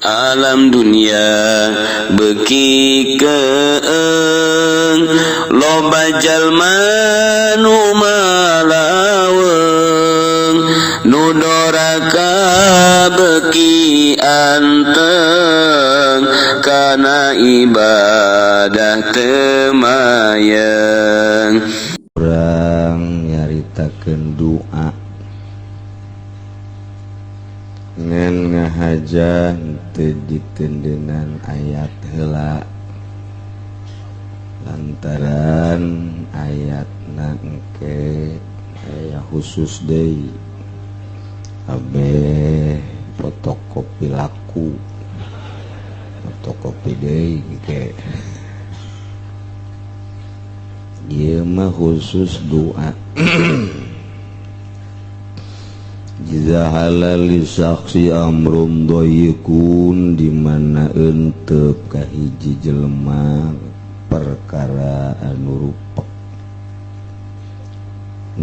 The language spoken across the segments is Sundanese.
alam dunia beki keeng loba jalma nu malaweng nu doraka beki anteng kana ibadah temayang urang nyaritakeun doa ngan ngahaja teu ditendenan ayat heula lantaran ayatna engke aya khusus deui abe fotokopi laku fotokopi deui ge ieu mah khusus doa jika halal saksi amrum doyikun dimana ente kahiji jelema perkara anu rupek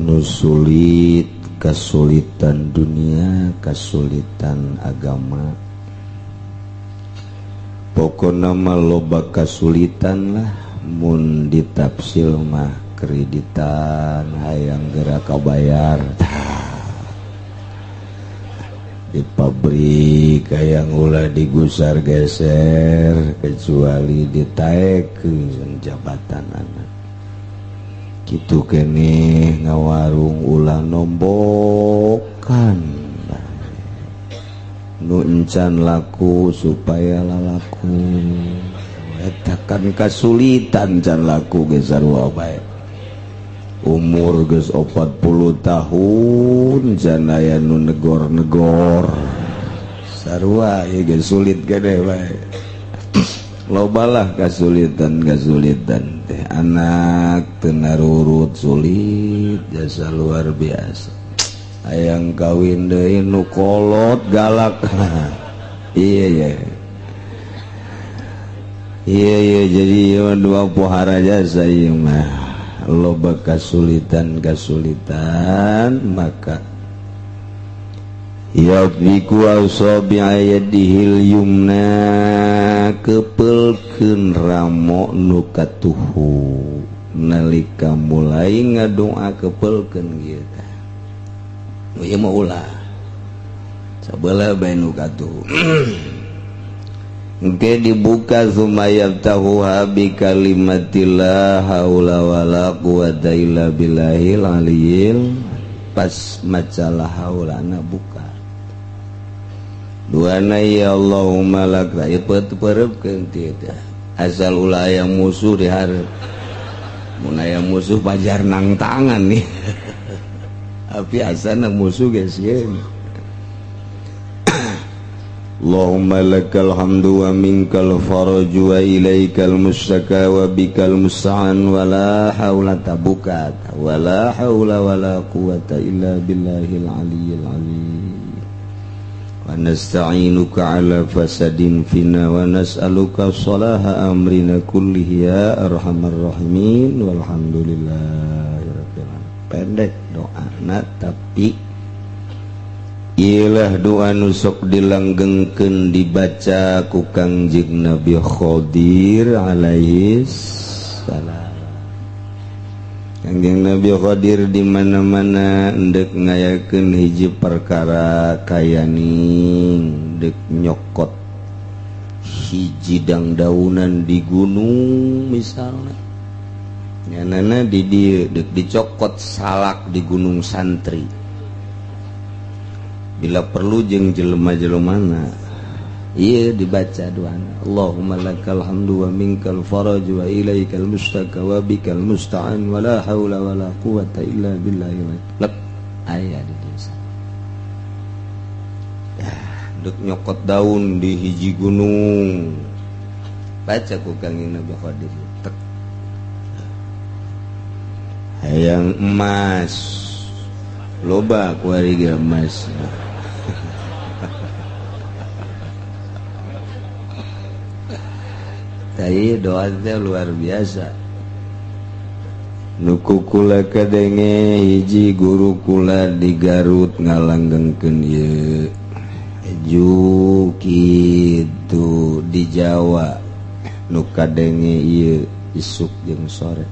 nu sulit kasulitan dunia kasulitan agama pokona mah loba kasulitan lah mun ditafsir mah kreditan hayang gerak kabayar di pabrik hayang ulah digusar geser kecuali ditaekeun jabatan anak kitu keneh ngawarung ulah nombokan nu encan laku supaya lalaku eta kan kasulitan can laku ge sarua bae umur geus 40 tahun can aya nu negor-negor sarua ieu ge sulit gede bae lobalah kasulitan teh anak teu narurut sulit jasa luar biasa hayang kawin deui nu kolot galak iya jadi dua pohara jasa ieu mah loba kasulitan maka yafiku asabi ayadihil yumna kepelkeun ramo nu katuhu nalika mulai ngadoa kepelkeun ieu teh ieu mah ulah sabeula bae nu katuhu engke dibuka sumayab tahuha bi kalimatillah haula wala quwata illa billahil aliyil pas macalah haulana buka duana ya Allahumma lak raipet pereupkeun teh asal ulah aya musuh di hareup mun aya musuh pajar nang tangan nih tapi asana musuh geus sieun Allahumma lakal hamdu wa minkal faraju wa ilaikal mustaka wa bikal musta'an wa la hawla tabukat wa la hawla wa la quwata illa billahil aliyyil azim wa nasta'inuka ala fasadin fina wa nas'aluka salaha amrina kullihi ya arhamar rahimin walhamdulillahi rabbil alamin. Pendek doana tapi iyalah doa nusuk dilanggengkeun dibaca ku Kangjeng Nabi Khadir alaihi salam. Kangjeng Nabi Khadir di mana-mana endek ngayakeun hiji perkara kayaning dek nyokot hiji dangdaunan di gunung misalnya nyanana di dieu dek dicokot salak di gunung santri bila perlu jeung jelema-jelemana ieu dibaca doana Allahumma lakal hamdu wa minkal faraj wa ilaikal mustaka wa bikal musta'an wa la haula wa la quwata illa billahi lak aya di desa dek nyokot daun di hiji gunung baca ku Kangjeng Nabi Khadir tek hayang emas loba ku ari ge emas Tapi doa teh luar biasa. Nuku kula kadenge hiji guru kula di Garut ngalanggengkeun ieu. Juki gitu di Jawa nu kadenge ieu isuk jeung sore.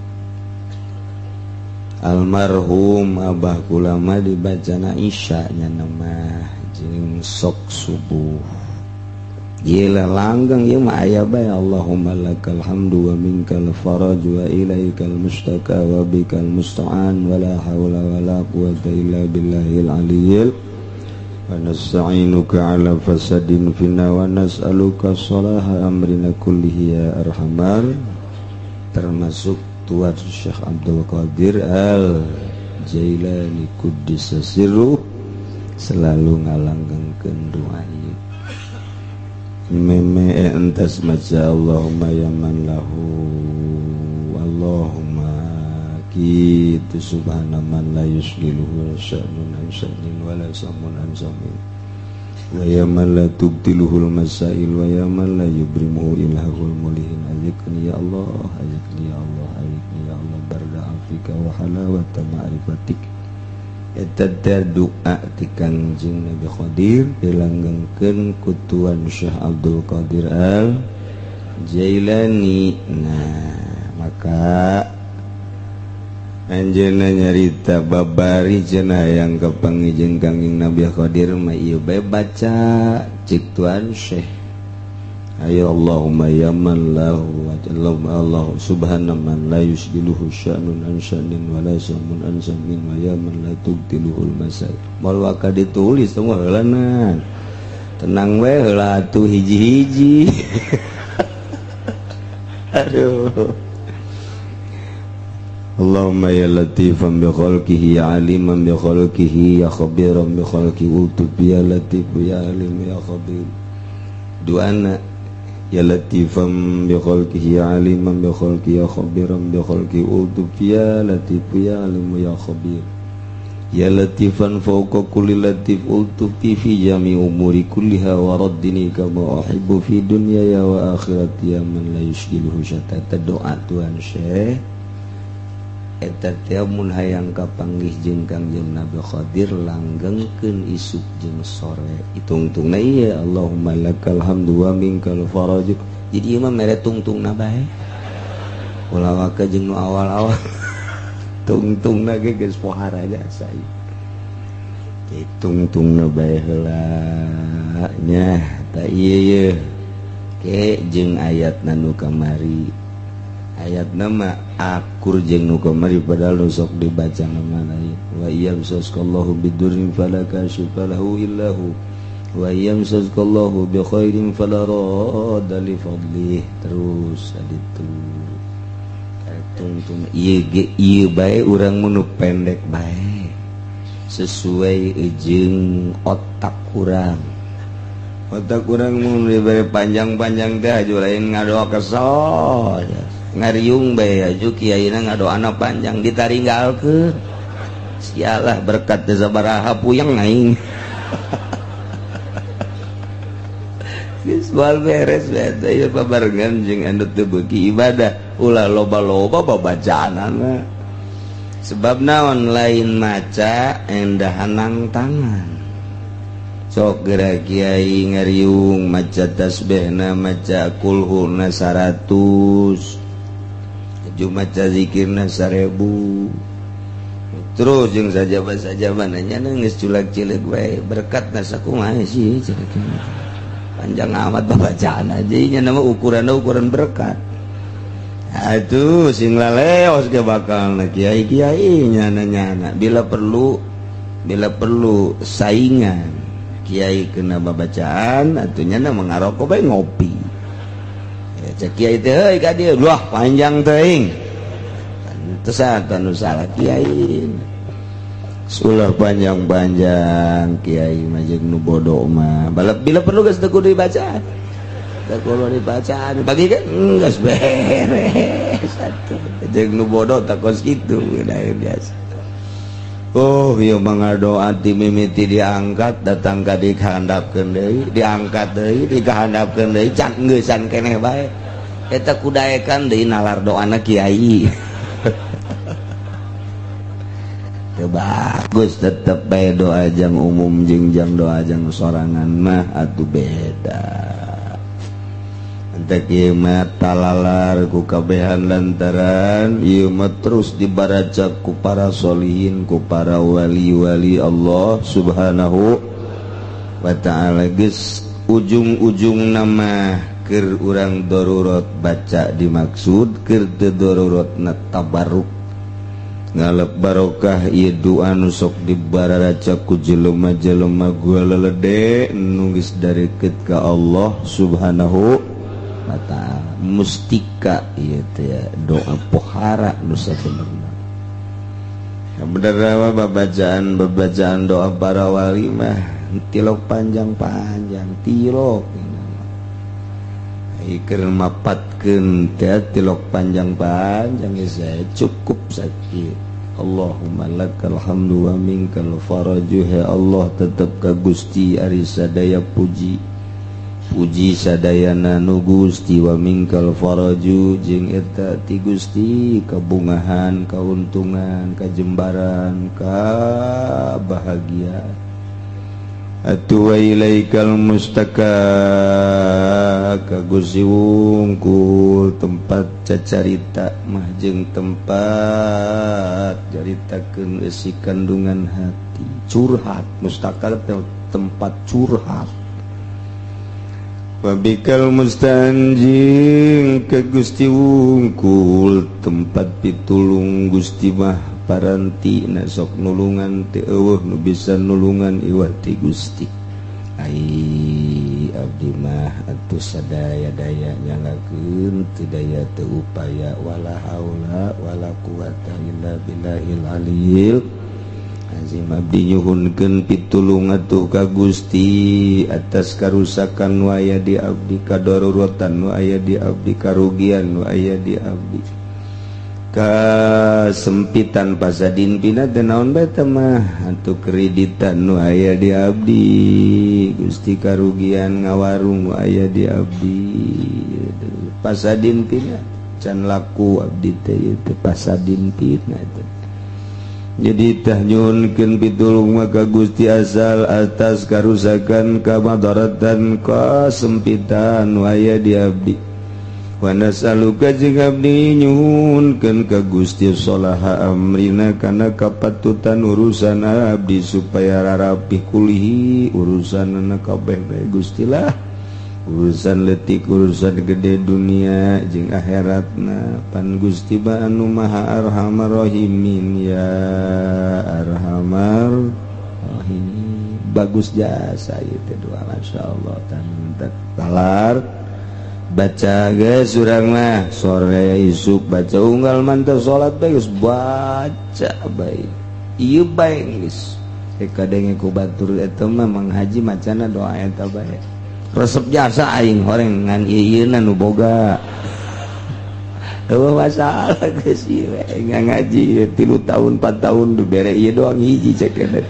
Almarhum Abah kula mah dibacana isya nya mah jeung sok subuh. Gila langgeng ieu mah aya bae Allahumma lakal hamdu wa minkal faraj wa ilaikal mustaka wa bikal musta'an wa la haula wa la quwata illa billahil aliyyil wa nasta'inuka ala fasadin finna wa nas'aluka salaha amrina kullihi ya arhamar, termasuk tuan Syekh Abdul Qadir Al-Jailani Quddisa Sirruh selalu ngalanggengkeun doa ieu. Meme entas maca Allahumma ya man lahu Allahumma kitu subhanaman la yusliluhu sya'nun an sya'nin wa la samun an samin wa ya man la tubtiluhul masail wa ya man la yubrimuhu ilahul mulihin azikni ya Allah azikni ya Allah azikni ya Allah barda afika wa halawata ma'rifatik. Eta doa ti Kangjeng Nabi Qadir dilanggengkeun ku tuan Syekh Abdul Qadir Al Jailani. Nah, maka anjeunna nyarita babari cenah hayang kapangijeng Kangjeng Nabi Qadir mah ieu bae baca cik tuan Syekh. Ayo Allahumma ya man lahu Allah subhanaman la yusdiluhu sya'nun an sya'nin wa la samun an samin wa ya man la tubtiluhul masail. Moal waka ditulis tong heulana. Tenang we heula atuh hiji-hiji. Aduh. Allahumma ya latifan bi khalqihi ya aliman bi khalqihi ya khabiran bi khalqihi utub ya latif ya alim ya khabir. Doana ya latifan bi khalqihi ya aliman bi khalqihi ya khabiran bi khalqihi utub ya latif ya alim ya khabir. Ya latifan fawqa kulli latif utub fi jami umuri kulliha wa raddini kama uhibbu fi dunyaya wa akhirati ya man la yushghiluhu syatata. Doa Tuhan Syekh eta teh mun hayang kapanggih jeung Kangjeng Nabi Qadir langgengkeun isuk jeung sore. Itungtungna ieu Allahumma lakal hamdu wa minkal faraj. Jadi ieu mah mere tungtungna bae. Ulah waka jeung nu awal-awal. Tungtungna ge geus pohara jasa ieu. Tungtungna bae heula nya ta ieu ke jeung ayatna nu kamari. Ayat nama akur jeung nu kamari padahal nu sok dibaca namana ieu. Wa yamsaskallahu bidurrin fala kashifa lahu illa hu wa yamsaskallahu bi khairin fala radda li fadlih. Terus aditu tungtung ieu bae urang mun pendek bae sesuai jeung otak urang. Otak urang mun dibere panjang-panjang teh aju lain ngadoa kesol. Ngariung bae aju kiaina ngadoana panjang ditaringgalkeun. Sialah berkat teh sabaraha puyeng aing. Geus moal beres bae ieu pabarengan jeung anu teu beuki ibadah ulah loba-loba babacaanana. Sebab naon lain maca endahan tangan. Sok geura kiai ngariung maca tasbihna maca kulhuna 100. Maca zikirna 1000. Terus jeung sajaba-sajaba nanya geus culak-cileuk bae berkatna sakumaha sih cenah. Panjang amat babacaan aja nya nama ukuranna ukuran berkat. Atuh sing laleos ge bakal kiai-kiai nya nanya bila perlu saingan kiai kena babacaan atunya nama ngaroko bae ngopi. Cek kiai teh heuy ka dieu luah panjang teuing. Tesan anu salah kiai. Sulah panjang-panjang kiai mah jeung nu bodoh mah. Bila perlu geus teu kudu dibacaan. Teu kudu dibacaan bagi kan geus beres atuh. Jeung nu bodoh takos kitu udah biasa. Oh, ieu mah doa ti mimiti diangkat datang ka dikahandapkeun deui, diangkat deui, dikahandapkeun deui, can geus can keneh bae. Eta kudaekan deui nalar doana kiai. Teu bagus tetep bae doa jang umum jeung jang doa jang sorangan mah atuh beda. Anta kieu mah talalar ku kabehan lantaran ieu mah terus dibaraca ku para sholihin, ku para wali-wali Allah Subhanahu wa ta'ala. Geus ujung-ujung nama keur urang darurat baca dimaksud, keur teu daruratna tabarruk ngalap barokah ieu doa nu sok dibaraca ku jelema-jelema gualelede nu geus dareukeut ka Allah Subhanahu wa ta'ala. Mustika ieu teh ya, doa pohara nu sabenerna. Bener mah babacaan doa para wali mah tilok panjang-panjang, tilok keur mapatkeun teh tilok panjang-panjang geus cukup sakit. Allahumma lakal hamdu wa minkal faraju. He Allah tetep ka Gusti ari sadaya puji sadayana nu Gusti, wa minkal faraju jeung eta ti Gusti kabungahan, kauntungan, kajembaran, kabahagiaan. Atu wa ilaikal mustaka ka Gusti wungkul tempat cacarita mah jeung tempat caritakeun isi kandungan hati, curhat. Mustaka tempat curhat. Wabikal mustanjing ke Gusti wungkul tempat pitulung Gusti mah paranti na sok nulungan teu eueuh nu bisa nulungan iwah ti Gusti. Ai abdi mah atuh sadaya-daya nyanggakeun teu daya teu upaya wala haula wala quwata illa billahil aliyil azim. Abdi nyuhunkeun pitulung atuh ka Gusti atas karusakan nu aya di abdi, kadaruratan nu aya di abdi, karugian nu aya di abdi, kasempitan pasadin pina teh naon bae teh mah atuh kreditan nu aya di abdi Gusti, karugian ngawarung nu aya di abdi pasadin pina can laku abdi teh pasadin pina teh. Jadi tah nyuhunkeun pitulung maka Gusti asal atas karusakan, kamadaratan, kasempitan nu aya di abdi. Wa nas'aluka jeung abdi nyuhunkeun ka Gusti salaha amrina kana kapatutan urusan abdi supaya rarapih kulihi urusanna kabeh bae Gusti lah. Urusan leutik, urusan gede dunia jeung akhiratna. Pan Gusti ba anu maha arhamar rahimin ya arhamar rahimin. Bagus jasa ieu teh doa masyaallah talar. Baca geus urang mah sore isuk baca unggal mantep salat bae geus baca bae. Ieu bae geus. Kadenge ku batur eta mah Mang Haji macana doa eta bae. Resep jasa aing horeng ngan ieuna nu boga. Eueuh masalah geus ieu ngaji 3 tahun 4 tahun du bere ieu doang hiji cek eta.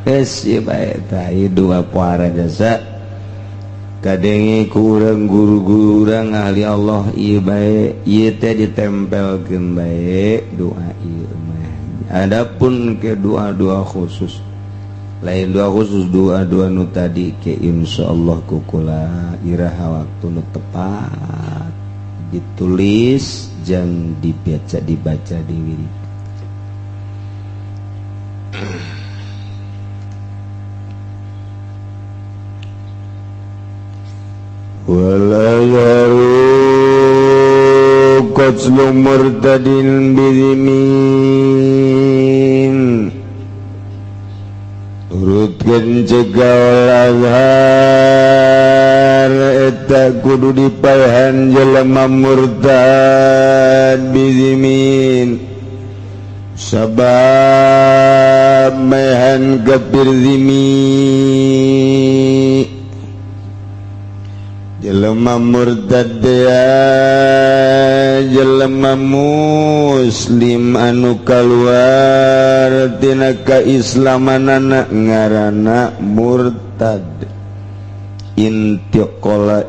Geus ieu bae tah ieu dua puara jasa. Kadenge ku urang guru-guru urang ahli Allah ieu bae ieu teh ditempelkeun bae doa ieu mah. Adapun ke doa-doa khusus lain doa khusus, doa-doa nu tadi ke insyaallah kukula iraha waktu nu tepat ditulis jeung dibaca di wirid. Wala yaru qatslu murtadin bizimin urutkeun cegal azhar eta kudu dipaehan jelema murtad bizimin sabab maehan kafir zimi jelema murtad dia jelema muslim anu kaluar tina kaislamanana ngaranna murtad. Intaqala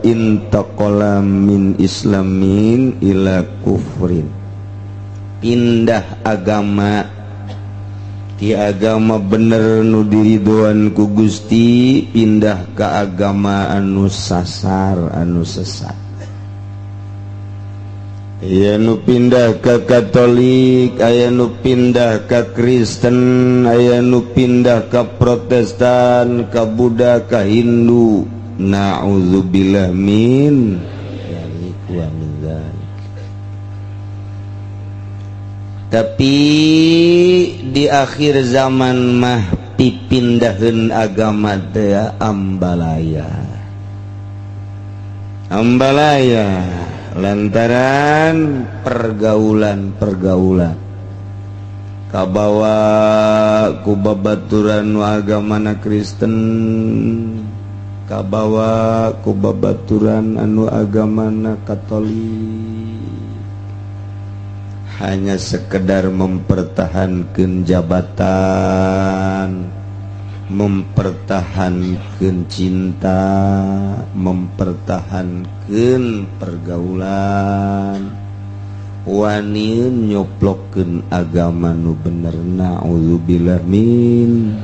min islamin ila kufrin, pindah agama ti agama bener nu diridoan ku Gusti pindah ka agama anu sasar anu sesat. aya nu pindah ka Katolik, aya nu pindah ka Kristen, aya nu pindah ka Protestan, ka Buddha, ka Hindu. Na'udzubillah min dzalik wa min dzalik. Tapi di akhir zaman mah pipindaheun agama teh ambalaya. Ambalaya lantaran pergaulan kabawa ku babaturan nu agamana Kristen, kabawa ku babaturan anu agamana Katolik, hanya sekedar mempertahankan jabatan, mempertahankan cinta, mempertahankan pergaulan, wani nyoplokkeun agama nu bener. Na'udzubillah min.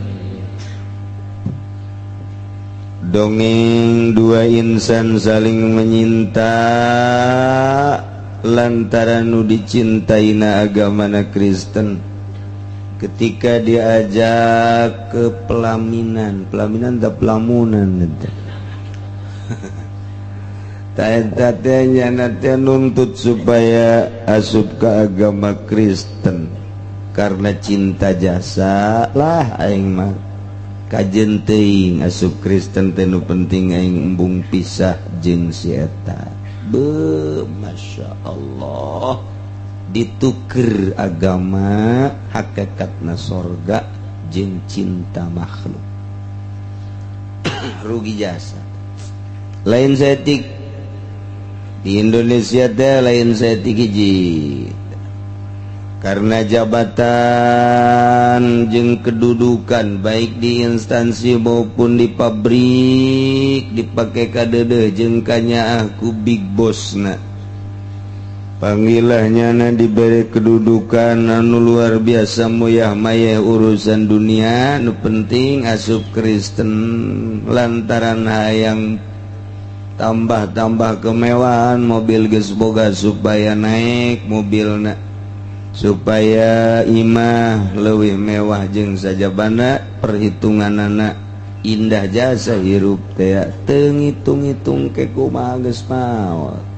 Dongeng dua insan saling menyinta lantaran nu dicintaina agamana Kristen. Ketika diajak ke pelaminan tak pelamunan tatanya nanti nuntut supaya asup ke agama Kristen karena cinta jasa lah aing mah kajen teuing asup Kristen teh nu penting aing embung pisah jeung si eta. Masya Allah, dituker agama hakikatna sorga jeung cinta makhluk. Rugi jasa lain setik di Indonesia teh, lain setik hiji karena jabatan jeung kedudukan baik di instansi maupun di pabrik dipake kadeudeung jeung kanyaah ku big bossna. Panggilahnya na diberi kedudukan anu luar biasa moyah mayeh urusan dunia, nu penting asup Kristen lantaran hayang tambah-tambah kemewahan, mobil geus boga supaya naik mobilna, supaya imah leuwih mewah jeung sajabana, perhitunganana indah jasa hirup teh teu ngitung-ngitung ke kumaha geus maot.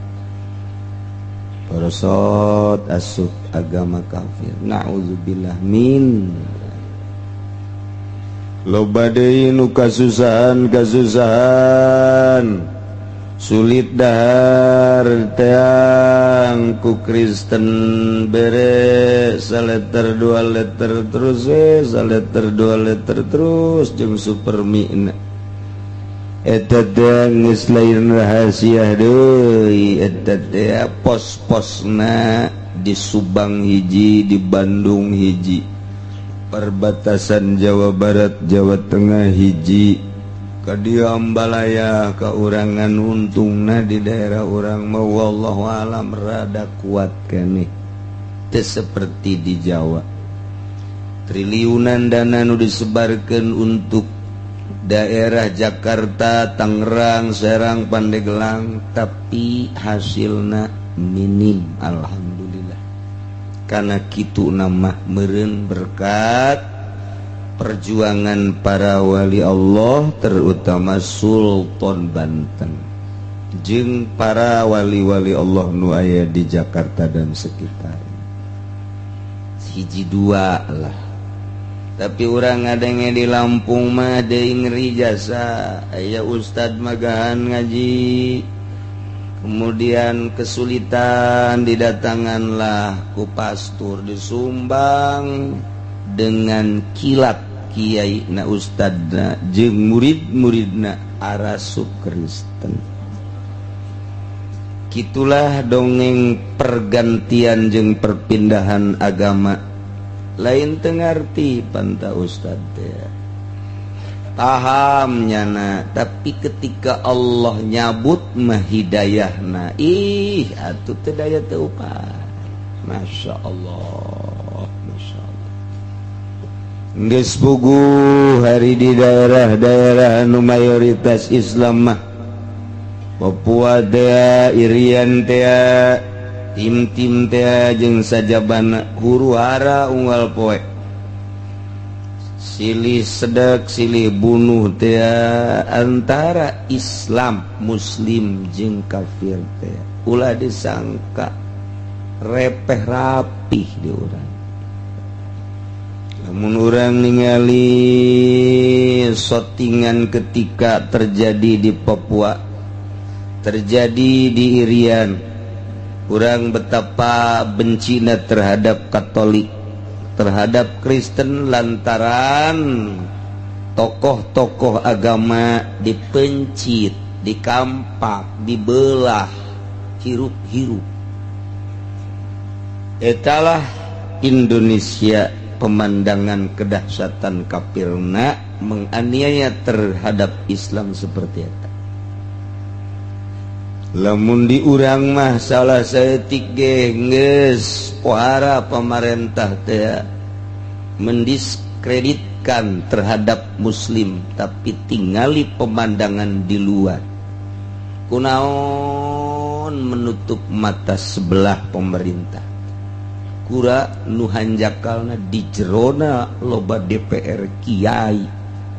Persot asup agama kafir. Na'udzubillah min. Loba deui nu kasusahan sulit dahar teang ku Kristen bere saleter dua letter terus saleter dua letter terus jeung supermina. Eta teh geus lain rahasia deui, eta teh pos-posna di Subang hiji, di Bandung hiji, perbatasan Jawa Barat Jawa Tengah hiji, ka dieu ambalaya kaurangan untungna di daerah urang mah wallahu alam rada kuat keneh, teu seperti di Jawa. Triliunan dana nu disebarkeun untuk daerah Jakarta, Tangerang, Serang, Pandeglang, tapi hasilna minim. Alhamdulillah, karena kitu nama meureun berkat perjuangan para wali Allah, terutama Sultan Banten jeung para wali-wali Allah nu aya di Jakarta dan sekitar. Hiji dua lah. Tapi orang ngadenge di Lampung mah deui ngeri jasa. Aya ustad magahan ngaji, kemudian kesulitan didatanganlah ku pastur, disumbang dengan kilat kiai na ustadna jeung murid-muridna arasup Kristen. Kitulah dongeng pergantian jeung perpindahan agama. Lain tengarti panta ustad teh paham nyana, tapi ketika Allah nyabut mah hidayahna atuh teu daya teu upah. Masya Allah, Masya Allah. Geus pugu hari di daerah-daerah anu mayoritas Islam mah, Papua teh, Irian teh, tim-tim teh jeung sajabana huru-hara unggal poe silih sedek silih bunuh teh antara Islam muslim jeung kafir teh ulah disangka repeh rapih di urang lamun urang ningali shootingan ketika terjadi di Papua terjadi di Irian urang betapa bencina terhadap Katolik terhadap Kristen lantaran tokoh-tokoh agama dipencit, dikampak, dibelah, hirup-hirup. Etalah Indonesia pemandangan kedahsyatan kafirna menganiaya terhadap Islam seperti itu. Lamun di urang mah salah saeutik ge geus pohara pemerintah teh mendiskreditkan terhadap muslim tapi tingali pemandangan di luar kunaon menutup mata sebelah pemerintah kura nu hanjakalna di jerona loba DPR kiai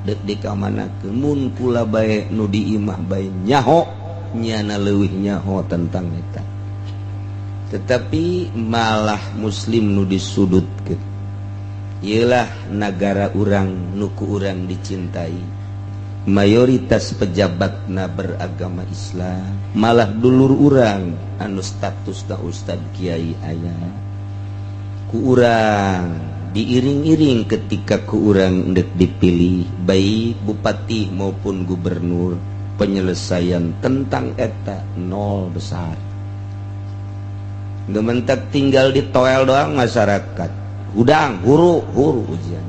dek dikamanakeun mun kula bae nu diimah bae nyaho nyana leuwih nyaho tentang eta tetapi malah muslim nu disudutkeun ieulah nagara urang nu ku urang dicintai mayoritas pejabatna beragama Islam malah dulur urang anu statusna ustad kiai aya ku urang diiring-iring ketika ku urang dek dipilih baik bupati maupun gubernur penyelesaian tentang eta nol besar gementak tinggal di toel doang masyarakat hudang huru ujian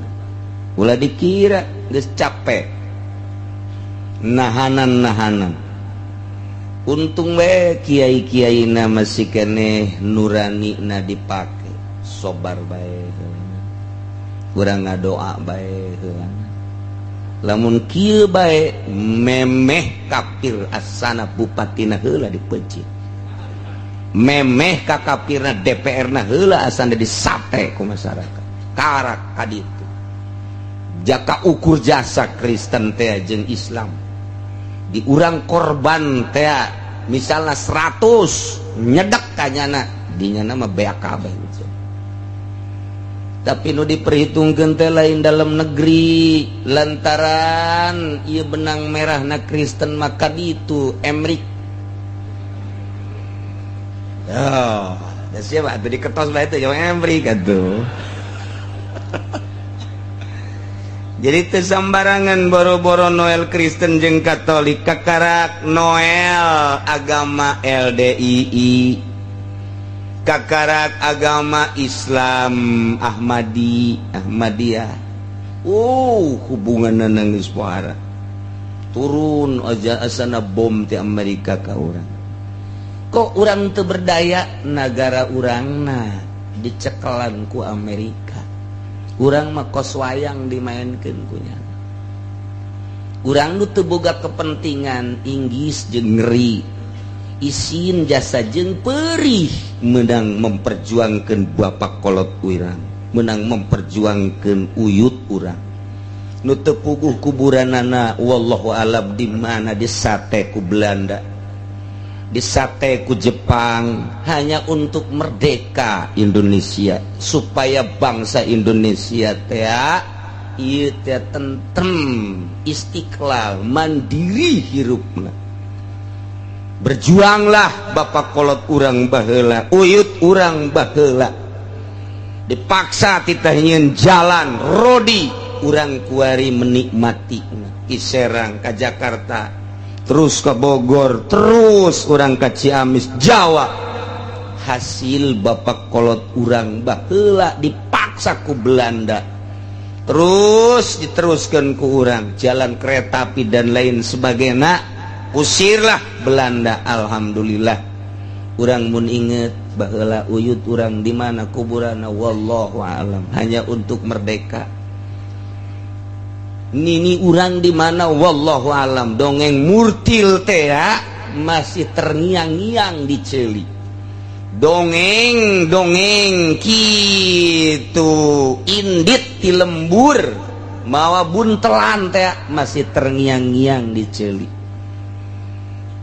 ulah dikira geus capek nahanan untung we kiai-kiaina masih keneh nurani na dipake sobar bae urang ngadoa bae lamun kieu bae memeh kafir asana bupatina heula dipencit memeh ka kafirna DPR-na heula asana disate ku masyarakat karak kaditu jaka ukur jasa Kristen teh jeung Islam di urang korban teh misalna 100 nyedek kanyana dinyana mah beak kabeh tapi nu diperhitungkeun teh lain dalam negeri lantaran ieu benang merahna Kristen maka ditu emrik da siapa atuh diketos bae teh emrik atuh jadi teu sambarangan boro-boro Noel Kristen jeung Katolik kakarak Noel agama LDII kakarak agama Islam Ahmadiyah hubunganna nangis pohara turun aja asana bom ti Amerika ka urang kok urang teu berdaya nagara urangna dicekelan ku Amerika urang mah kos wayang dimaenkeun ku nya urang nu teu boga kepentingan inggis jeung ngeri isin jasa jeung perih menang memperjuangkan bapak kolot urang menang memperjuangkan uyut urang nu teu puguh kuburanana wallahu alam di mana disate ku Belanda disate ku Jepang hanya untuk merdeka Indonesia supaya bangsa Indonesia teh ieu teh tentrem istiqlal mandiri hirupna berjuanglah bapak kolot urang baheula uyut urang baheula dipaksa titah nyeun jalan rodi urang kuari menikmati ki Serang ka Jakarta terus ke Bogor terus urang ka Ciamis Jawa hasil bapak kolot urang baheula dipaksa ku Belanda terus diteruskeun ku urang jalan kereta api dan lain sebagainya usirlah Belanda. Alhamdulillah urang mun inget baheula uyut urang di mana kuburanna wallahu alam hanya untuk merdeka nini urang di mana wallahu alam dongeng murtil teh masih terngiang-ngiang di ceuli dongeng kitu indit ti lembur mawa buntelan teh masih terngiang-ngiang diceli.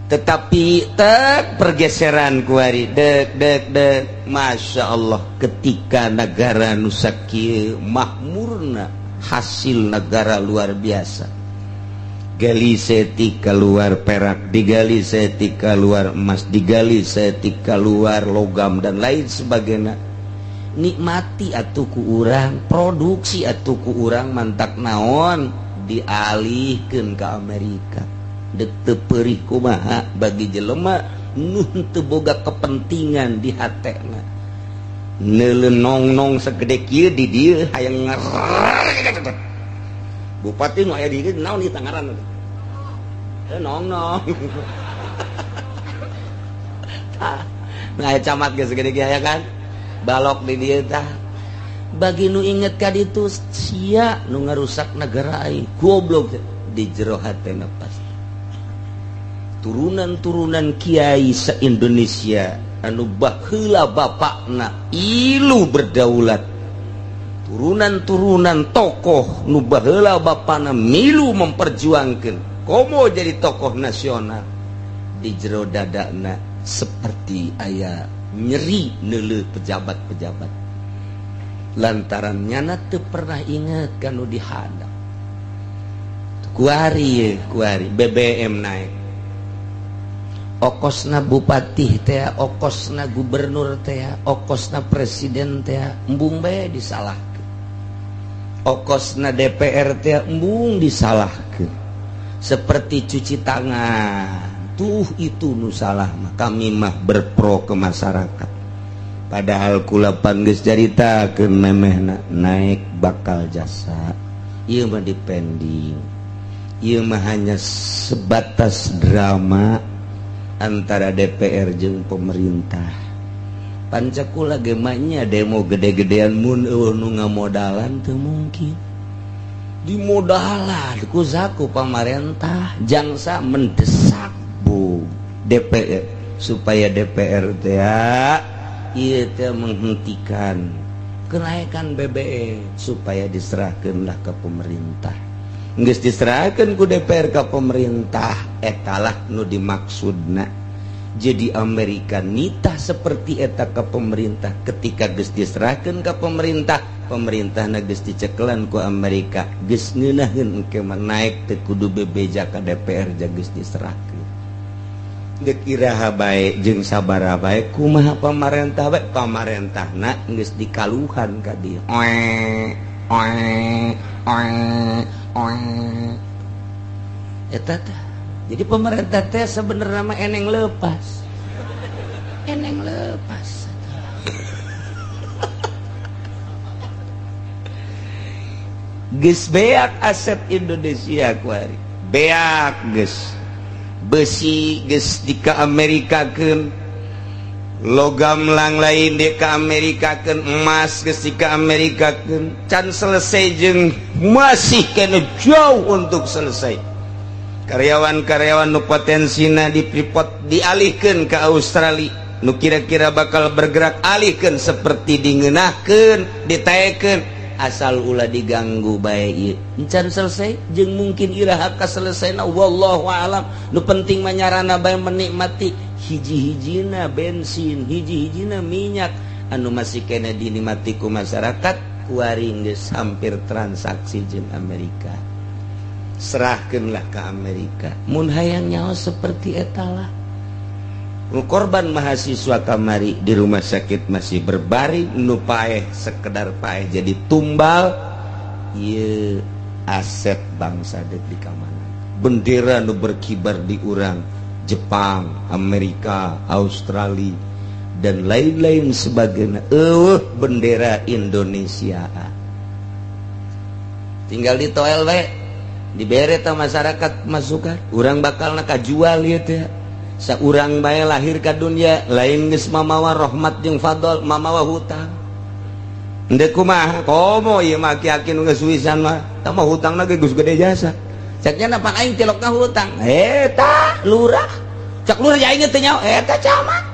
Tetapi pergeseran kuari dek Masya Allah ketika negara Nusaki makmurna hasil negara luar biasa, gali seti keluar perak, digali seti keluar emas, digali seti keluar logam dan lain sebagainya. Nikmati atuh ku urang, produksi atuh ku urang mantak naon dialihkeun ka Amerika. Dek teu peurih kumaha bagi jelema nu teu boga kepentingan di hatena. Neuleunong-nong sagede kieu di dieu hayang bupati nu aya di dieu naon ieu ngaranna? Nong-nong. Nah, camat geus sagede kieu aya kan? Balok di dieu tah. Bagi nu inget ka ditu sia nu ngarusak negara aing. Goblok di jero hatena pasti. Turunan-turunan kiai se-Indonesia anu baheula bapakna ilu berdaulat, turunan-turunan tokoh nu baheula bapana milu memperjuangkan komo jadi tokoh nasional, di jero dadana seperti aya nyeri neuleuh pejabat-pejabat lantaran nyana teu pernah inget kanu dihadap. Kuari BBM naik, okosna bupati teh, okosna gubernur teh, okosna presiden teh, embung bae disalahkeun. Okosna DPR teh embung disalahkeun. Seperti cuci tangan, tuh itu nu salah mah. Kami mah berpro ke masyarakat. Padahal kula geus caritakeun memehna naik bakal jasa. Ieu mah dipending. Ieu mah hanya sebatas drama antara DPR jeung pemerintah. Pancakula gemanya demo gede-gedean mun eueuh nu ngamodalan teu mungkin. Dimodalan ku saku pamarentah jangsa mendesak bu DPR supaya DPR teh ieu teh menghentikan kenaikan BBM supaya diserahkeunlah ke pemerintah. Geus diserahkeun ku DPR ka pemerintah etalah nu dimaksudna. Jadi Amerika nitah seperti eta ka pemerintah ketika geus diserahkeun ka pemerintah, pemerintahna geus dicekelan ku Amerika, geus ngeunaheun engke mah naik teh kudu bebeja ka DPR ja geus diserahkeun. Geus iraha bae jeung sabaraha bae kumaha pamarentah bae, pamarentahna geus dikaluhan ka dieu. Eta teh. Jadi pemerintah teh sebenarnya mah eneng lepas. Eneng lepas. Geus beak aset Indonesia kuari. Beak geus. Besi geus dika Amerikakeun. Logam lang lain di ka Amerikakeun, emas geus dika Amerikakeun. Can selesai jeung masih kena jauh untuk selesai. Karyawan-karyawan nu potensina di Freeport dialihkeun ke Australia, nu kira-kira bakal bergerak alihkeun seperti dingeunahkeun, ditaekeun, asal ulah diganggu bae ieu. Encan selesai jeung mungkin iraha kaselesaina wallahu alam. Nu penting mah nyarana bae menikmati hiji-hijina bensin, hiji-hijina minyak anu masih kena dinikmati ku masyarakat, kuari geus hampir transaksi jeung Amerika. Serahkeunlah ke Amerika. Mun hayang nyaho seperti etalah. Nu korban mahasiswa kamari di rumah sakit masih berbaring, nu paeh sekedar paeh jadi tumbal. Ieu aset bangsa deuk di kamana. Bendera nu berkibar di urang Jepang, Amerika, Australia dan lain-lain sebagainya. Bendera Indonesia. Tinggal di toel bae. Dibere ta masyarakat masukan, urang bakal kajual ieu teh. Saurang bae lahir ka dunya lain geus mamawa rahmat jeung fadl, mamawa hutang. Endeu kumaha? Komo ieu mah aki-aki nu geus wisan mah, tah mah hutangna ge geus gede jasa. Cak nya pan aing tilokna hutang. Eta lurah. Cak lurah ya inget teh nyaho, eta camat.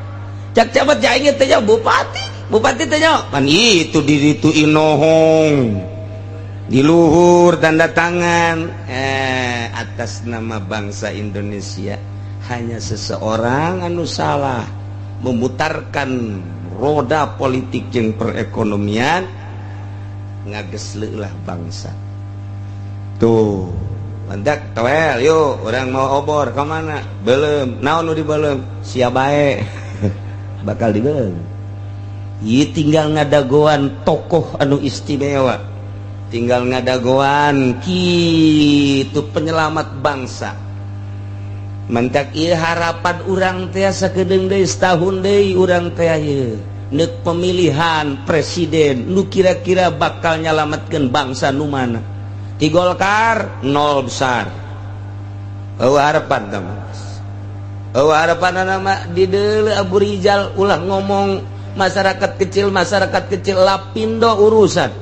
cak camat jaingnya teh bupati teh kan itu diri itu inohong di luhur tanda tangan atas nama bangsa Indonesia. Hanya seseorang anu salah memutarkan roda politik jeung perekonomian ngagesleulah bangsa. Tuh mandak tawel yuk orang mau obor ke mana belum naon nu dibelem sia bae bakal dibelem. Ieu tinggal ngadagoan tokoh anu istimewa, tinggal ngadagoan kitu penyelamat bangsa. Mantak ieu harapan urang teh sakedeung deui setahun deui urang teh ieu neuk pemilihan presiden nu kira-kira bakal nyalametkeun bangsa nu mana. Di Golkar nol besar. Harapan Mas. Harapan nama di deuleu Abu Rizal ulah ngomong masyarakat kecil Lapindo urusan.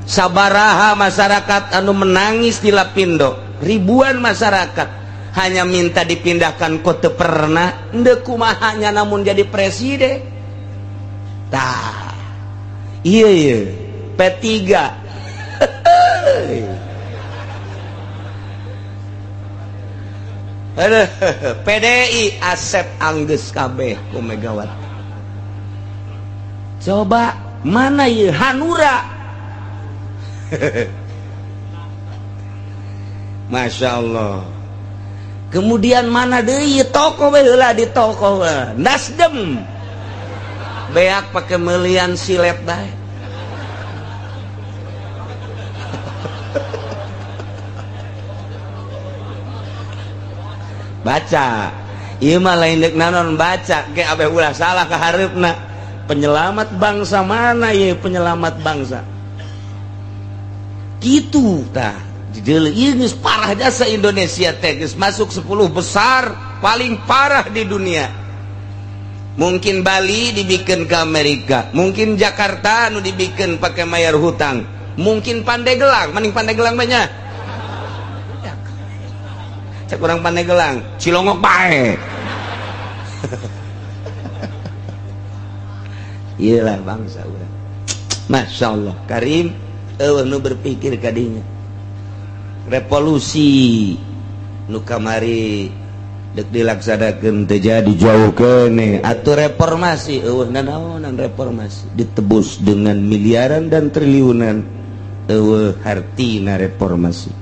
Sabaraha masyarakat anu menangis di Lapindo. Ribuan masyarakat hanya minta dipindahkan kota pernah ndeu kumahanya namun jadi presiden. Tah. Iya P3 PDI Asep Angges kabeh ku Megawati. Coba mana ieu Hanura. Masya Allah. Kemudian mana deui tokoh we heula di tokoh Nasdem. Beak pake meulian silet bae. Baca ieu mah lain deuk nanon baca ge abeh ulah salah ka hareupna. Penyelamat bangsa mana ieu penyelamat bangsa kitu tah di deuleu ieu geus parah jasa Indonesia teh geus masuk 10 besar paling parah di dunia. Mungkin Bali dibikin ke Amerika, mungkin Jakarta nu dibikin pakai mayar hutang, mungkin Pandeglang, mending Pandeglang banyak. Cek orang Pandeglang, Cilongok bae. Iyalah bangsa urang. Masya Allah, Karim, nu berpikir kadinya. Revolusi nu kamari dek dilaksanakeun teh jadi jauh kene atuh reformasi nanaonan reformasi ditebus dengan miliaran dan triliunan hartina reformasi.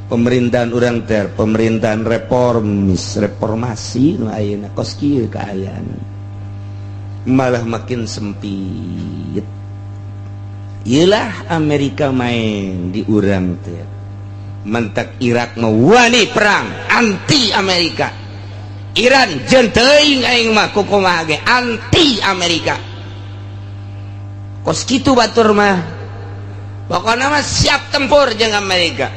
Pemerintahan urang teh pemerintahan reformasi nu ayeuna kos kieu kaayaan malah makin sempit. Iyalah Amerika main di urang teh mentak Irak mah wani perang anti Amerika. Iran jeung teuing aing mah kukumaha ge anti Amerika. Kos kitu batur mah pokona mah siap tempur jeung Amerika.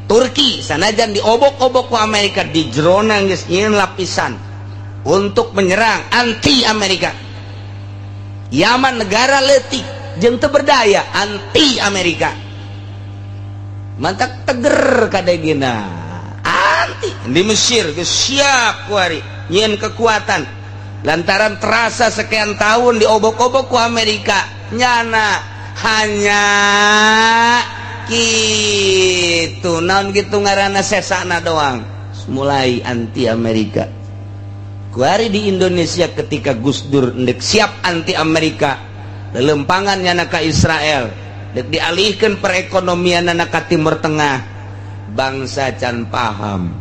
Turki sanajan diobok-obok ku Amerika di jerona geus nyieun lapisan untuk menyerang anti Amerika. Yaman negara leutik jeung teu berdaya anti Amerika. Mantak teger kadegina anti di Mesir geus siap kuari nyieun kekuatan lantaran terasa sekian tahun diobok-obok ku Amerika nyana hanya gitu naon gitu ngaranna sesana doang mulai anti Amerika. Kuari di Indonesia ketika Gus Dur ndek siap anti Amerika lelempangan nyana ka Israel dek dialihkan perekonomian anak ka Timur Tengah bangsa can paham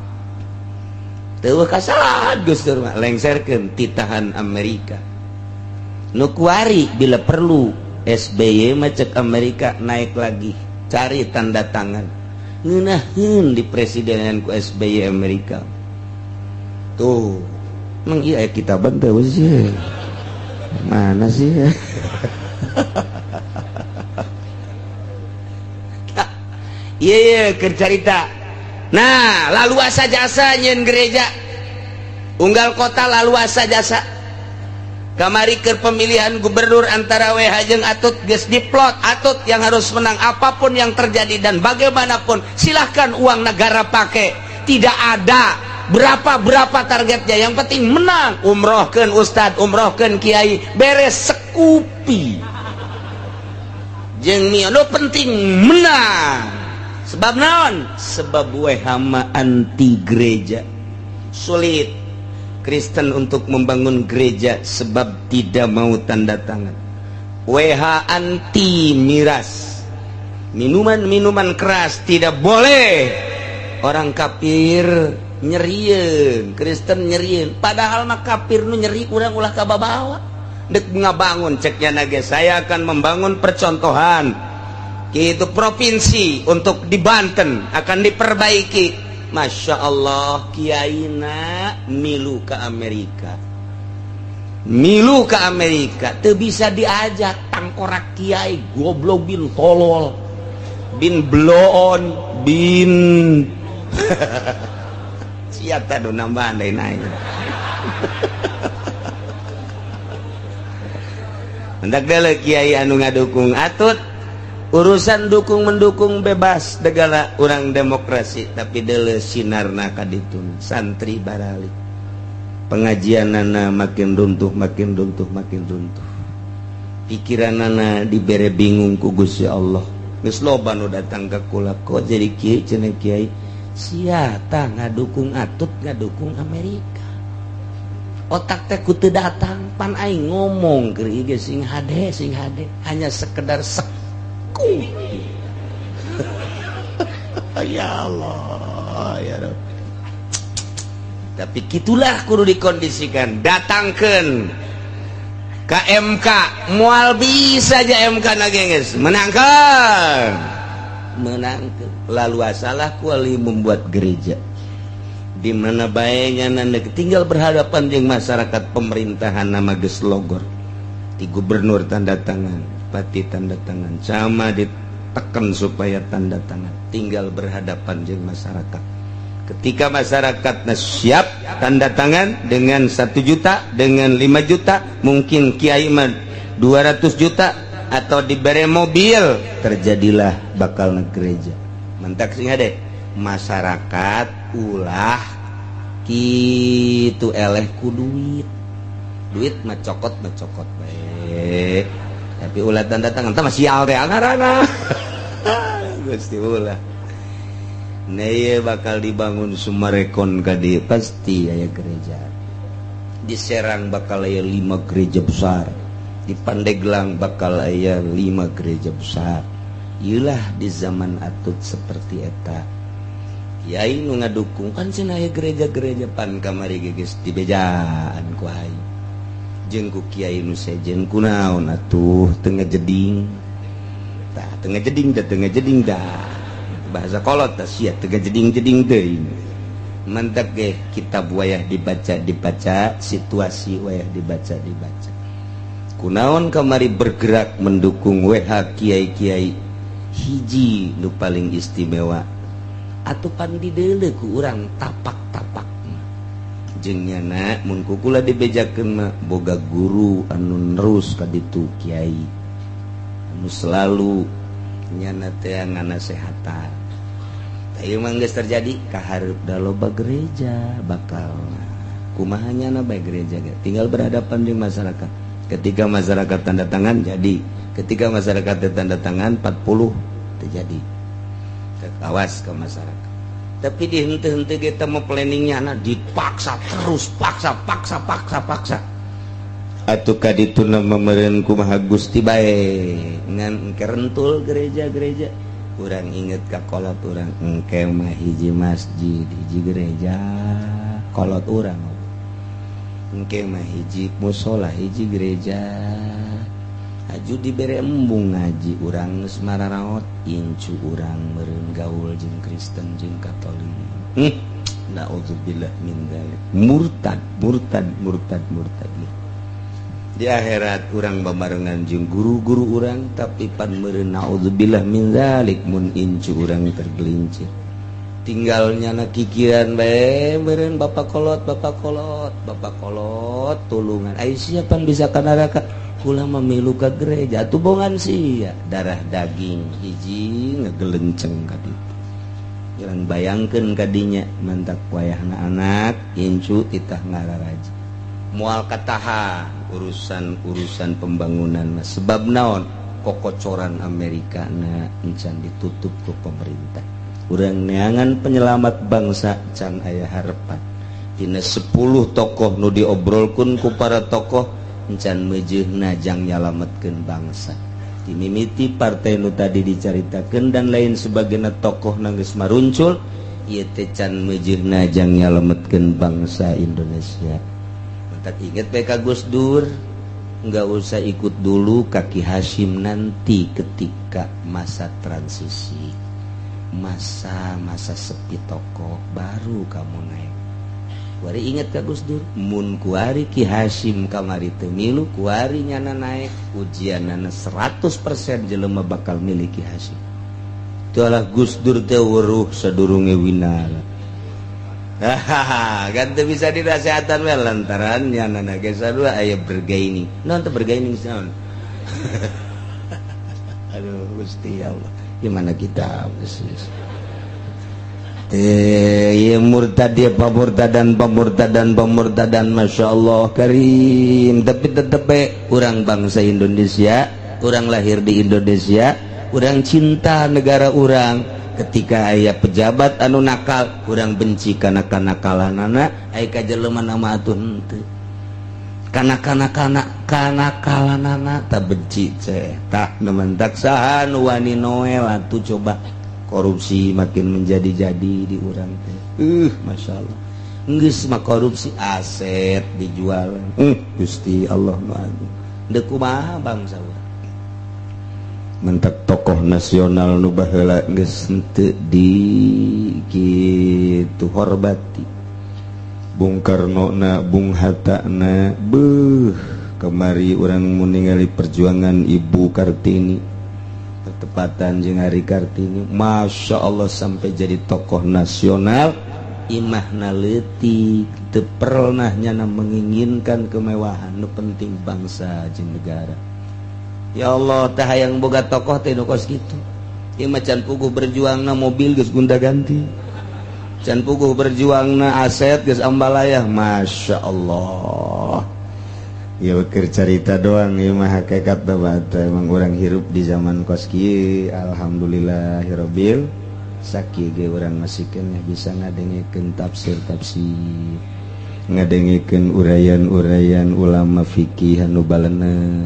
teu kasalahan Gus Dur mah lengserkeun titahan Amerika nu kuari bila perlu SBY mah cek Amerika naik lagi cari tanda tangan ngeunaheun di presidenan ku SBY Amerika tuh emang iya kita bantu sih mana sih iya kercarita. Nah laluasa jasa nyen gereja unggal kota laluasa jasa kamari ke pemilihan gubernur antara WH jeung Atut geus diplot Atut yang harus menang apapun yang terjadi dan bagaimanapun silahkan uang negara pakai tidak ada berapa targetnya, yang penting menang. Umrohkeun ustad, umrohkeun kiai, beres sekupi jeung mio, penting menang. Sebab naon? Sebab hama anti gereja. Sulit Kristen untuk membangun gereja sebab tidak mau tanda tangan. Anti miras, minuman keras tidak boleh. Orang kafir nyerieun, Kristen nyerieun, padahal mah kafir nu nyeri urang ulah kababawa. Dek ngabangun ceknya nage, saya akan membangun percontohan itu provinsi untuk di Banten akan diperbaiki. Masya Allah, kiaina milu ke Amerika tuh bisa diajak tangkorak kiai goblok bin tolol bin bloon bin siata do nambah naik hendak dele kiai anu ngadukung atut urusan dukung-mendukung bebas degala orang demokrasi, tapi dele sinarna kaditun santri baralik pengajianana makin runtuh pikiranana dibere bingung ku Gusti Allah. Geus loba nu datang ka kula, kok jadi kiai cenah kiai sia tah ngadukung atut ngadukung Amerika. Otak teh ku teu datang pan aing ngomong keur ieu sing hade hanya sekedar ya Allah ya Rabb. Tapi gitulah kudu dikondisikan, datangkan ke MK, mual bisa aja MK nagenges menangkan lalu asalah kuali membuat gereja di mana baiknya nanda tinggal berhadapan dengan masyarakat pemerintahan nama geus logor di gubernur tanda tangan, bupati tanda tangan, sama ditekan supaya tanda tangan, tinggal berhadapan dengan masyarakat. Ketika masyarakatnya siap tanda tangan dengan 1 juta, dengan 5 juta, mungkin kiai mah 200 juta atau diberi mobil, terjadilah bakal gereja. Mentak sing ade masyarakat ulah kitu eleh ku duit mah cokot bae. Tapi ulah tanda tangan tah sial teh ngaranna. Gusti ulah. Naya bakal dibangun Sumarekon kadi pasti aya gereja. Di Serang bakal aya 5 gereja besar. Di Pandeglang bakal aya 5 gereja besar. Ieulah di zaman atut seperti eta. Kiai nu ngadukung kan cenah aya gereja-gereja pan kamari geus dibejaan ku aing. Jeung ku kiai nu sejen kunaon atuh teu ngajeding. Tah teu ngajeding dah. Bahasa kolot sia teu jeding-jeding deui. Mantap ge kitab wayah dibaca, situasi wayah dibaca. Kunaon kamari bergerak mendukung kiai-kiai hiji nu paling istimewa atuh pan dideuleu ku urang tapak-tapak. Jeung nyana mun kukula dibejakeun mah boga guru anu nerus ka ditu kiai anu selalu nyana teh nganasehatan. Ieu mah geus terjadi kahareup da loba gereja bakal kumaha nyana bae gereja ge tinggal berhadapan dengan masyarakat. Ketika masyarakat tanda tangan jadi, ketika masyarakat tanda tangan 40 terjadi. Awas ke masyarakat. Tapi di henteu-henteu ge teh mah planningnya dipaksa terus paksa. Atuh kadituna meureun kumaha Gusti bae ngan kerentul gereja-gereja. Urang inget ka kolot urang engke mah hiji masjid, hiji gereja, kolot urang. Engke mah hiji musola, hiji gereja. Aju dibere embung ngaji urang geus mararaot incu urang meureun gaul jeung Kristen jeung Katolik. Nauzubillah min dzalik. Murtad. Di akhirat urang babarengan jeung guru-guru urang tapi pan meureun naudzubillah min dzalik mun incu urang tergelincir. Tinggalnya na kikiran bae meureun bapak kolot tulungan. Ai siapan bisa ka neraka? Kula mah milu ka gereja atuh bongan sia darah daging hiji ngegelenceng ka ditu. Jalan bayangkeun kadinya mantak wayahna anak incu titah ngararaja moal kataha urusan pembangunan sebab naon kokocoran Amerika na encan ditutup ku pemerintah urang neangan penyelamat bangsa can aya harepan dina 10 tokoh nu diobrolkeun ku para tokoh encan meujeuhna jang nyalametkeun bangsa dimimiti partai nu tadi dicaritakeun dan lain sebagainya tokoh nanggeus maruncul ieu teh can meujeuhna jang nyalametkeun bangsa Indonesia. Mentak inget bae ka Gus Dur, enggak usah ikut dulu kaki Hashim nanti ketika masa transisi. Masa sepi tokoh baru kamu naik. Kuari inget ka Gus Dur, mun kuari Ki Hashim kamari teu milu, kuari nyana naik ujianana 100% jelema bakal milih Ki Hashim. Itulah Gus Dur teh weruh sadurunge winara. Hahaha, kan teu bisa dinasehatan we lantaran nyanana ge sadua aya bergaining. Naon teh bergaining naon? Aduh Gusti Allah, gimana kita persis. Ya murtad ya pemurtadan Masya Allah karim tapi tetep orang bangsa Indonesia orang lahir di Indonesia orang cinta negara orang ketika aya pejabat anu nakal orang benci kana kanakalanana aya kajelema nama atuh henteu kanakalanana tak benci teh tah nementak saha nu wani noel atuh coba korupsi makin menjadi-jadi di urang teh. Masya Allah. Geus mah korupsi aset dijual. Gusti Allah nu agung. Deuk kumaha bangsa urang. Mentak tokoh nasional nu baheula geus henteu di kitu hormati. Bung Karno na, Bung Hatta na, kemari urang mun ningali perjuangan Ibu Kartini. Tepatan jeung Ari Kartini Masya Allah sampai jadi tokoh nasional imahna leutik teu pernah nyana menginginkan kemewahan nu penting bangsa jeung negara ya Allah teh hayang boga tokoh teh nu kos kitu ieu mah can puguh berjuangna mobil geus gonta-ganti can puguh berjuangna aset geus ambalayah Masya Allah. Ya keur carita doang ieu mah hakikat bata emang urang hirup di zaman kos kieu alhamdulillahirabbil sakieu ge urang masikeun bisa ngadengikeun tafsir ngadengikeun urayan ulama fikih anu baleuneuh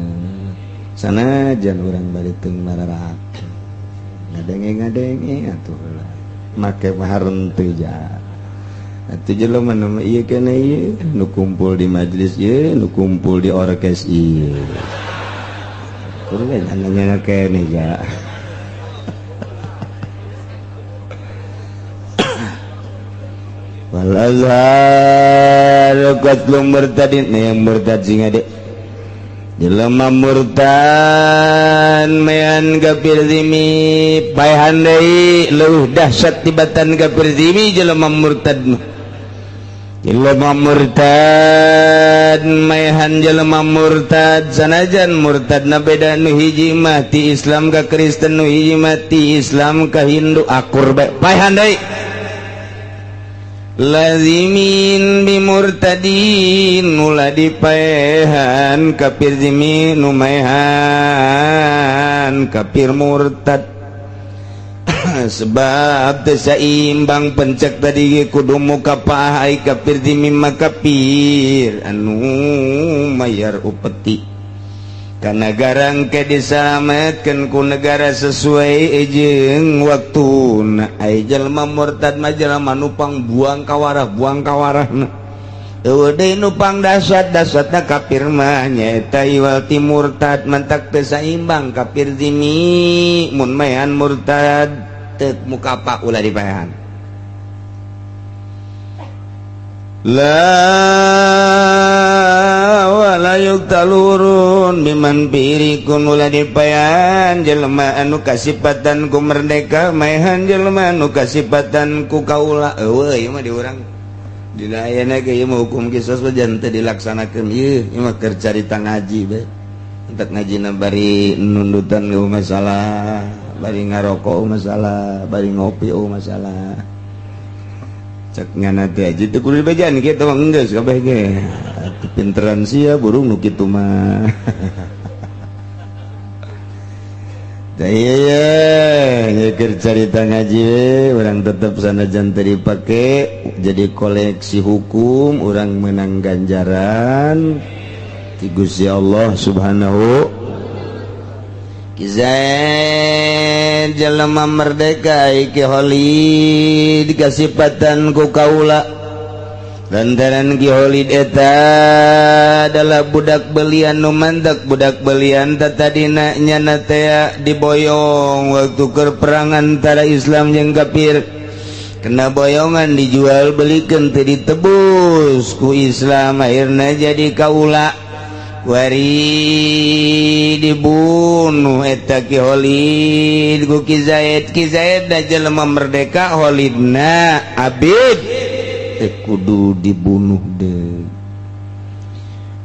sanajan urang bari teu mararahakeun ngadenge atuh heula make mahareun teu ja atuh jelema nu ieu kana ieu nu kumpul di majelis ieu nu kumpul di orkes ieu kudu nanya kene ja wal azhar qatlum murtadin yang murtad sing ade jelema murtad mayan kafir zimi paehan deui leuwih dahsyat tibatan kafir zimi jelema murtad jelema murtad maehan jelema murtad sanajan murtadna beda nu hiji mah ti Islam ka Kristen nu hiji mah ti Islam ka Hindu akur bae paehan deui lazimin bi murtadin mula dipaehan kafir zimi nu maehan kafir murtad sebab teu saimbang pencek tadi kudu muka pahay kafir zimi makafir anu mayar upeti kana garang ke disalametkeun ku negara sesuai jeung waktuna ai jalma murtad mah jalma nu pangbuang kawarahna eueuh deui nu pang dahsyat-dahsyatna kafir mah nyaeta iwal ti murtad mantak teu saimbang kafir zimi mun maehan murtad teu muka pa ulah dipaehan la wala yuktalurun biman pirikun ulah dipaehan jelema anu kasipatan ku merdeka maehan jelema anu kasipatan ku kaula eueuh ieu mah di urang dina ayeuna ge ieu mah hukum qisas jan teu dilaksanakeun ieu mah keur carita ngaji bae entek ngajina bari nundutan ge masalah bari ngarokok masalah, bari ngopi masalah. Cek ngana teh aja teu kudu dibajaan kitu mah geus kabeh ge. Atuh pinteran sia burung nu kitu mah. Tah ieu ngeukeur carita ngaji we urang tetep sanajan teu dipake jadi koleksi hukum urang menang ganjaran ti Gusti Allah Subhanahu Kizain jelema merdeka iki Holid dikasipatan ku kaula lantaran Ki Holid eta adalah budak belian nu mantek budak belian tadina nyana teh diboyong waktu keur perang antara Islam jeung kafir kena boyongan dijual belikeun teu ditebus ku Islam akhirna jadi kaula wari dibunuh eta Ki Holid ku Ki Zaid da jelema merdeka Holidna abid kudu dibunuh deui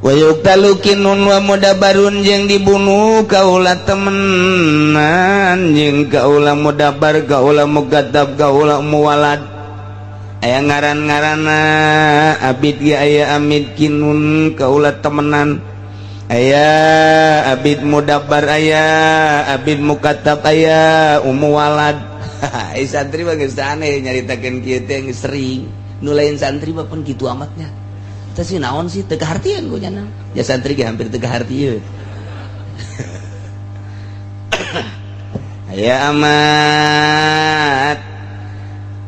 wa yuqtalukinun wa mudabarun jeung dibunuh kaula temenan jeung kaula mudabar kaula mugaddab kaula muwalad aya ngaran-ngaranna abid ge aya amid kinun kaula temenan aya abid mudabar aya abid mukatab aya walad santri mah geus aneh nyaritakeun kieu teh geus sering nu lain santri mah pun kitu amatnya teh si naon sih teu kahartieun ku cenah ya santri ge hampir teu kahartieun aya amat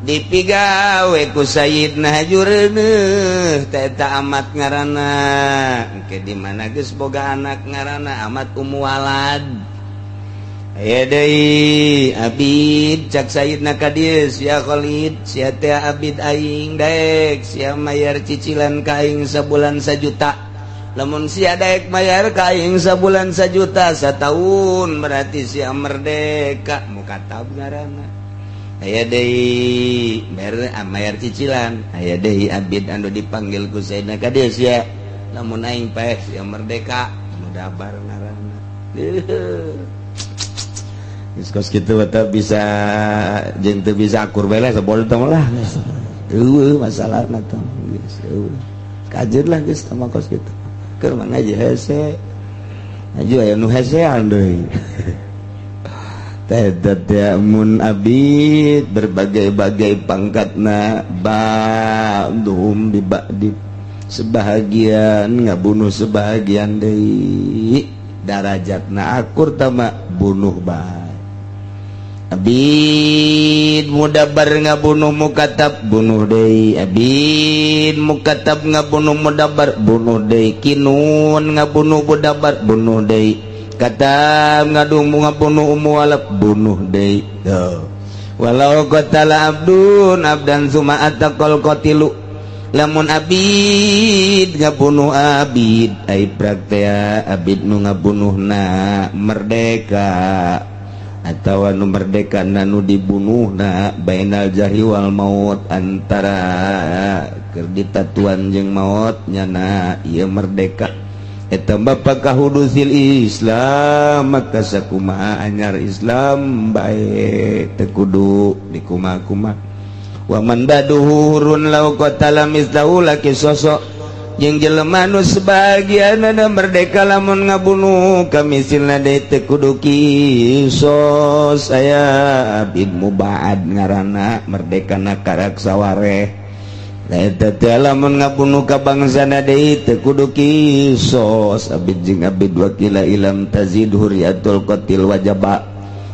dipigawe ku Sayyidna Hajureuneuh teh eta amat ngaranna engke di mana geus boga anak ngaranna amat walad aya deui abid cak Sayyidna ka dieu sia Khalid sia teh abid aing daek sia mayar cicilan ka aing sabulan 1 juta lamun sia daek mayar ka aing sabulan 1 juta sataun berarti sia merdeka mukatab ngaranna aya deui mayar cicilan aya deui abid anu dipanggil ku Sayyidna ka dieu sia lamun aing paeh sia merdeka mudabar ngaranna geus kitu eta bisa jeung teu bisa akur bae lah sabol teh lah eueuh masalahna teh geus eueuh kajeut lah geus teh makos kitu keur mah ngaji hese ngaji aya nu hesean deui teh teh mun abid berbagai-bagai pangkatna ba'dhum di sebahagian ngabunuh sebahagian deui darajatna akur tama bunuh bae abid mudabar ngabunuh mukatab bunuh deui abid mukatab ngabunuh mudabar bunuh deui kinun ngabunuh mudabar bunuh deui katam ngabunuh walad bunuh deui walau qatala abdan suma ataqal qatilu lamun abid ngabunuh abid ai praktea abid nu ngabunuhna merdeka atau anu merdeka nanu dibunuhna bainal jahri wal maut antara keur ditatuan jeung maut nyana ieu merdeka eta bapa kahudusil Islam maka sakumaha anyar Islam bae teu kudu dikumaha-kumaha wa man baduhurun law qatala mislahu laki sosok jeung jelema nu sebagianna merdeka lamun ngabunuh kamisilna deui teu kudu kisos aya abid mubaad ngaranna merdekana karak sawareh eta teh lamun ngabunuh ka bangsana deui teu kudu kisos abid jeung abid wakila ilam tazid huriyatul qatil wajaba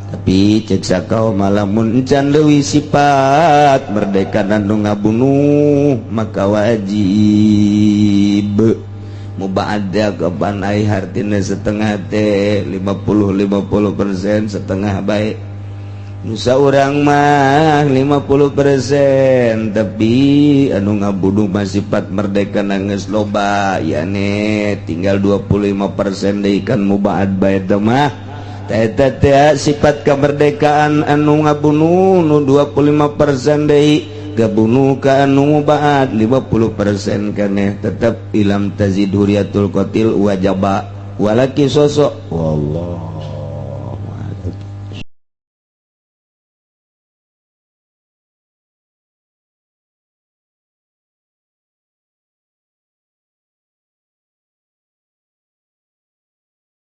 tapi cek sakau malamun encan leuwih sifat merdeka nu ngabunuh maka wajib mubaada kapan ai hartina setengah teh 50% setengah baik nusa urang mah 50% tapi anu ngabunuh mah sifat merdeka geus loba yane tinggal 25% deui kan mubaad bae teh mah eta teh sifat kemerdekaan anu ngabunuh nu 25% deui gabunuh ka anu mubaad 50% keneh tetep ilam tazid huriyatul qatil wajaba walaki sosok wallah